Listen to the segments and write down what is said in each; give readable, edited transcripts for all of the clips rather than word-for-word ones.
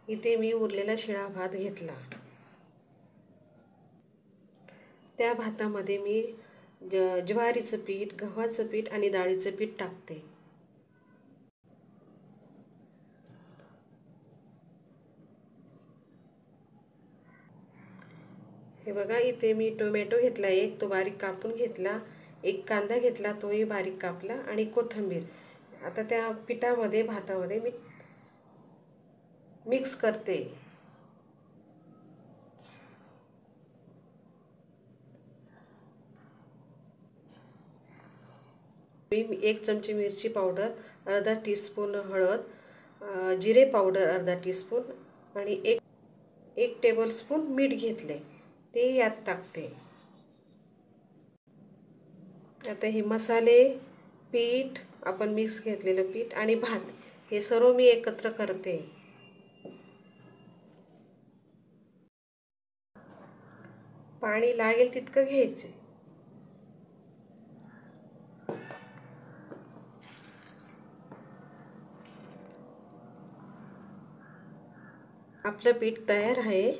इथे मी उरलेला शिळा भात घेतला। त्या भातामध्ये मी ज्वारीचं पीठ, गव्हाचं पीठ आणि डाळीचं पीठ टाकते। हे बघा, इथे मी टोमॅटो घेतला एक, तो बारीक कापून घेतला। एक कांदा घेतला, तोही बारीक कापला आणि कोथिंबीर। आता त्या पिठामध्ये, भातामध्ये मी मिक्स करते। मी 1 चमची मिरची पावडर, अर्धा टीस्पून हळद, जिरे पावडर अर्धा टीस्पून आणि एक टेबलस्पून मीठ घेतले, ते यात टाकते। आता हे मसाले, पीठ, आपण मिक्स घेतलेलं पीठ आणि भात हे सर्व मी एकत्र करते। पाणी लागेल तितकं घ्यायचे। आपलं पीठ तयार आहे।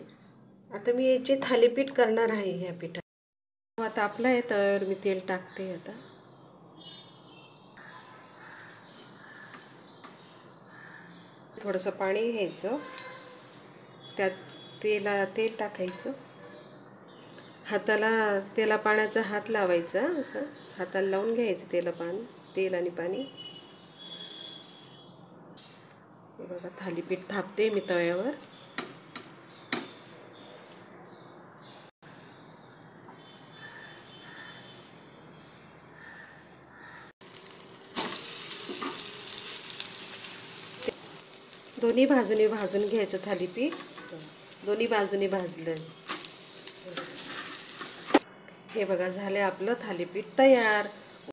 आता मी याचे थालीपीठ करणार आहे ह्या पिठात। आता आपलं आहे तर मी तेल टाकते। आता थोडंसं पाणी घ्यायचं, त्यात तेल टाकायचं, हाताला पाण्याचा हात लावायचा, असं हाताला लावून घ्यायचं तेल आणि पाणी। बघा, थालीपीठ थापते मी तव्यावर। दोन्ही बाजूने भाजून घ्यायचं थालीपीठ। दोन्ही बाजूने भाजलं। हे बघा, झाले आपलं थालीपीठ तयार।